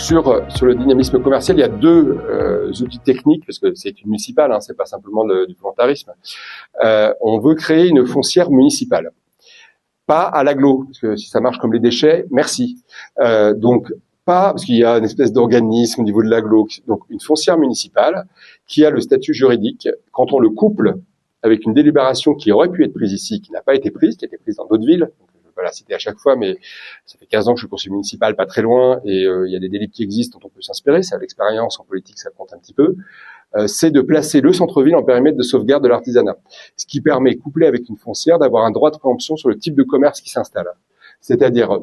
sur le dynamisme commercial, il y a deux outils techniques, parce que c'est une municipale, hein, c'est pas simplement du volontarisme. On veut créer une foncière municipale. Pas à l'agglo, parce que si ça marche comme les déchets, merci. Donc, pas, parce qu'il y a une espèce d'organisme au niveau de l'agglo, donc une foncière municipale qui a le statut juridique, quand on le couple avec une délibération qui aurait pu être prise ici, qui n'a pas été prise, qui a été prise dans d'autres villes, je vais la citer à chaque fois, mais ça fait 15 ans que je suis conseiller municipal, pas très loin, et il y a des délits qui existent dont on peut s'inspirer, c'est à l'expérience en politique, ça compte un petit peu, c'est de placer le centre-ville en périmètre de sauvegarde de l'artisanat, ce qui permet, couplé avec une foncière, d'avoir un droit de préemption sur le type de commerce qui s'installe. C'est-à-dire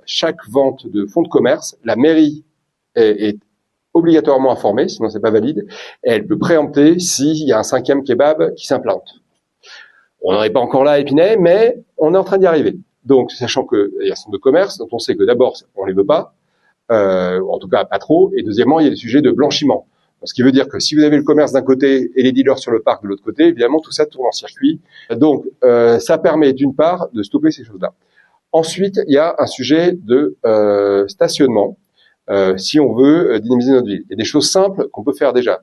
chaque vente de fonds de commerce, la mairie est obligatoirement informée, sinon c'est pas valide, et elle peut préempter s'il y a un 5e kebab qui s'implante. On n'en est pas encore là à Épinay, mais on est en train d'y arriver. Donc, sachant qu'il y a un centre de commerce dont on sait que d'abord, on les veut pas, en tout cas pas trop, et deuxièmement, il y a des sujets de blanchiment. Ce qui veut dire que si vous avez le commerce d'un côté et les dealers sur le parc de l'autre côté, évidemment, tout ça tourne en circuit. Donc, ça permet d'une part de stopper ces choses-là. Ensuite, il y a un sujet de stationnement, si on veut dynamiser notre ville. Il y a des choses simples qu'on peut faire déjà.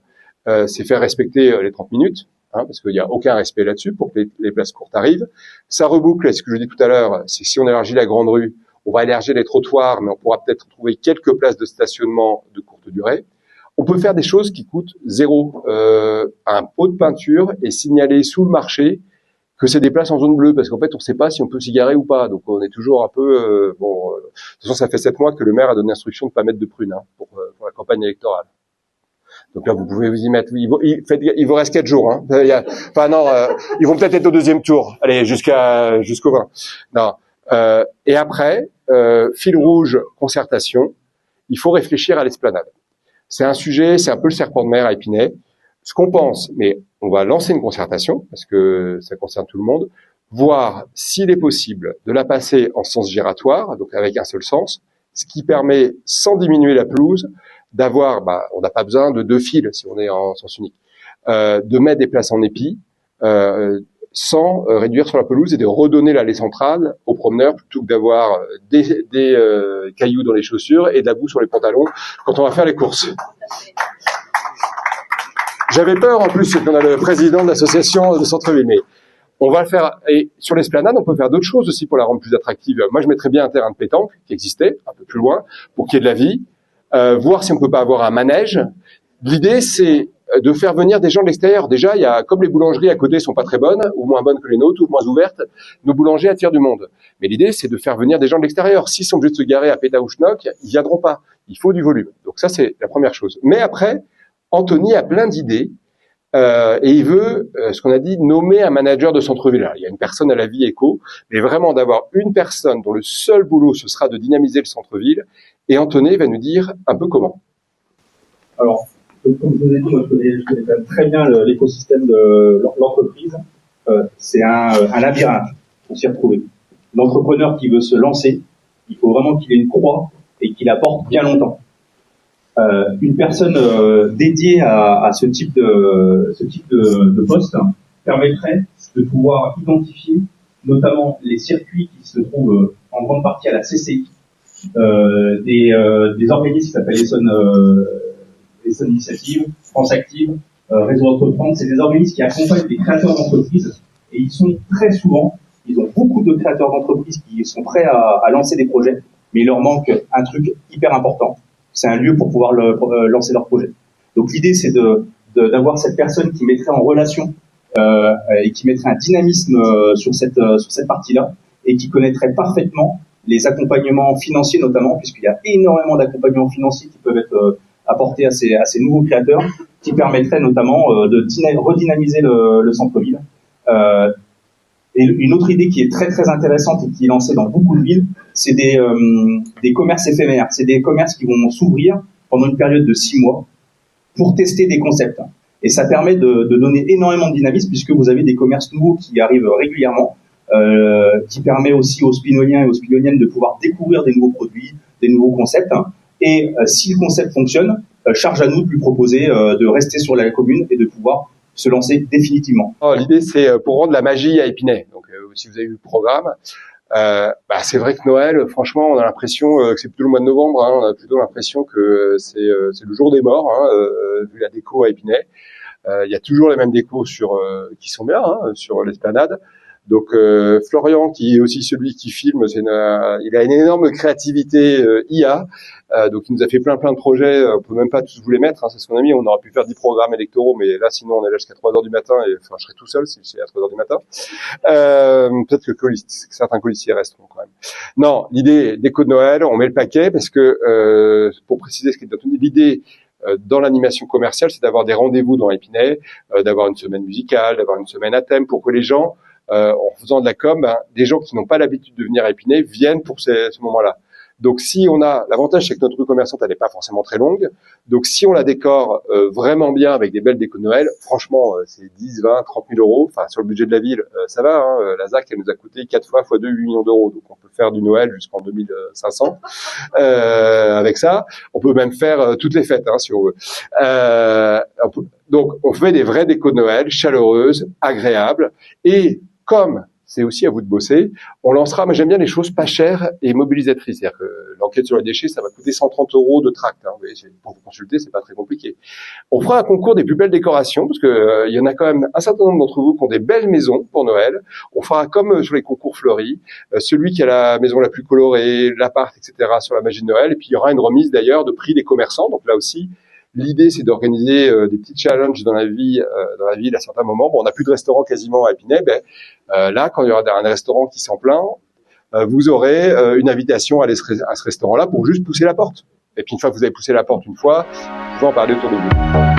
C'est faire respecter les 30 minutes, hein, parce qu'il n'y a aucun respect là-dessus pour que les places courtes arrivent. Ça reboucle, ce que je dis tout à l'heure, c'est que si on élargit la grande rue, on va élargir les trottoirs, mais on pourra peut-être trouver quelques places de stationnement de courte durée. On peut faire des choses qui coûtent zéro. Un pot de peinture et signaler sous le marché que c'est des places en zone bleue, parce qu'en fait, on ne sait pas si on peut s'y garer ou pas. Donc, on est toujours un peu... de toute façon, ça fait 7 mois que le maire a donné l'instruction de ne pas mettre de prunes pour la campagne électorale. Donc là, vous pouvez vous y mettre. Il vous reste 4 jours. Hein. Ils vont peut-être être au 2e tour. Allez, jusqu'au 20. Non. Et après, fil rouge, concertation. Il faut réfléchir à l'esplanade. C'est un sujet, c'est un peu le serpent de mer à Épinay. Ce qu'on pense, mais on va lancer une concertation, parce que ça concerne tout le monde, voir s'il est possible de la passer en sens giratoire, donc avec un seul sens, ce qui permet, sans diminuer la pelouse, d'avoir, on n'a pas besoin de 2 fils si on est en sens unique, de mettre des places en épi, sans réduire sur la pelouse et de redonner l'allée centrale aux promeneurs plutôt que d'avoir des cailloux dans les chaussures et de la boue sur les pantalons quand on va faire les courses. J'avais peur en plus qu'on a le président de l'association de centre-ville, mais on va le faire. Et sur l'esplanade, on peut faire d'autres choses aussi pour la rendre plus attractive. Moi, je mettrais bien un terrain de pétanque qui existait un peu plus loin pour qu'il y ait de la vie, voir si on peut pas avoir un manège. L'idée, c'est de faire venir des gens de l'extérieur. Déjà, il y a, comme les boulangeries à côté sont pas très bonnes, ou moins bonnes que les nôtres, ou moins ouvertes, nos boulangers attirent du monde. Mais l'idée, c'est de faire venir des gens de l'extérieur. S'ils sont obligés de se garer à Pétaouchnok, ils viendront pas. Il faut du volume. Donc ça, c'est la première chose. Mais après, Anthony a plein d'idées, et il veut, ce qu'on a dit, nommer un manager de centre-ville. Alors, il y a une personne à la vie éco, mais vraiment d'avoir une personne dont le seul boulot, ce sera de dynamiser le centre-ville. Et Anthony va nous dire un peu comment. Alors, comme je vous ai dit, moi, je connais quand même très bien l'écosystème de l'entreprise. C'est un labyrinthe pour s'y retrouver. L'entrepreneur qui veut se lancer, il faut vraiment qu'il ait une croix et qu'il la porte bien longtemps. Une personne dédiée à ce type de poste permettrait de pouvoir identifier notamment les circuits qui se trouvent en grande partie à la CCI, des organismes qui s'appellent Essonne Initiative, France Active, Réseau Entreprendre. C'est des organismes qui accompagnent des créateurs d'entreprises et ils ont beaucoup de créateurs d'entreprises qui sont prêts à lancer des projets, mais il leur manque un truc hyper important. C'est un lieu pour pouvoir lancer leur projet. Donc l'idée, c'est d'avoir cette personne qui mettrait en relation et qui mettrait un dynamisme sur cette partie-là et qui connaîtrait parfaitement les accompagnements financiers notamment, puisqu'il y a énormément d'accompagnements financiers qui peuvent être apportés à ces nouveaux créateurs, qui permettraient notamment de redynamiser le centre-ville. Et une autre idée qui est très très intéressante et qui est lancée dans beaucoup de villes, c'est des commerces éphémères. C'est des commerces qui vont s'ouvrir pendant une période de 6 mois pour tester des concepts. Et ça permet de donner énormément de dynamisme puisque vous avez des commerces nouveaux qui arrivent régulièrement, qui permet aussi aux spinoliens et aux spinoliennes de pouvoir découvrir des nouveaux produits, des nouveaux concepts. Et si le concept fonctionne, charge à nous de lui proposer de rester sur la commune et de pouvoir se lancer définitivement. L'idée, c'est pour rendre la magie à Épinay. Donc, si vous avez vu le programme, C'est vrai que Noël, franchement, on a l'impression que c'est plutôt le mois de novembre. On a plutôt l'impression que c'est le jour des morts, vu la déco à Épinay. Il y a toujours les mêmes décos qui sont bien sur l'esplanade. Donc Florian, qui est aussi celui qui filme, il a une énorme créativité IA. Donc il nous a fait plein de projets. On peut même pas tous vous les mettre. C'est ce qu'on a mis. On aurait pu faire 10 programmes électoraux, mais là sinon on est là jusqu'à 3h du matin. Et enfin, je serais tout seul si c'est à 3h du matin. Peut-être que certains colistiers resteront quand même. Non, l'idée déco de Noël, on met le paquet parce que pour préciser ce qui est entendu, l'idée dans l'animation commerciale, c'est d'avoir des rendez-vous dans Épinay, d'avoir une semaine musicale, d'avoir une semaine à thème pour que les gens, en faisant de la com, des gens qui n'ont pas l'habitude de venir à Épinay viennent pour ce moment-là. Donc si on a, l'avantage c'est que notre rue commerçante elle n'est pas forcément très longue, donc si on la décore vraiment bien avec des belles décos de Noël, franchement c'est 10, 20, 30 000 euros, enfin sur le budget de la ville ça va, la ZAC elle nous a coûté 4 fois x2 8 millions d'euros, donc on peut faire du Noël jusqu'en 2500 avec ça, on peut même faire toutes les fêtes si on veut. Donc on fait des vraies décos de Noël, chaleureuses, agréables, et comme c'est aussi à vous de bosser. On lancera, mais j'aime bien les choses pas chères et mobilisatrices. C'est-à-dire que l'enquête sur les déchets, ça va coûter 130 euros de tract. Vous voyez, pour vous consulter, c'est pas très compliqué. On fera un concours des plus belles décorations, parce que il y en a quand même un certain nombre d'entre vous qui ont des belles maisons pour Noël. On fera comme sur les concours fleuris, celui qui a la maison la plus colorée, l'appart, etc. sur la magie de Noël. Et puis il y aura une remise d'ailleurs de prix des commerçants. Donc là aussi, l'idée, c'est d'organiser des petits challenges dans la ville à certains moments. Bon, on n'a plus de restaurant quasiment à Épinay. Là, quand il y aura un restaurant qui s'en plaint, vous aurez une invitation à aller à ce restaurant-là pour juste pousser la porte. Et puis une fois que vous avez poussé la porte une fois, vous pouvez en parler autour de vous.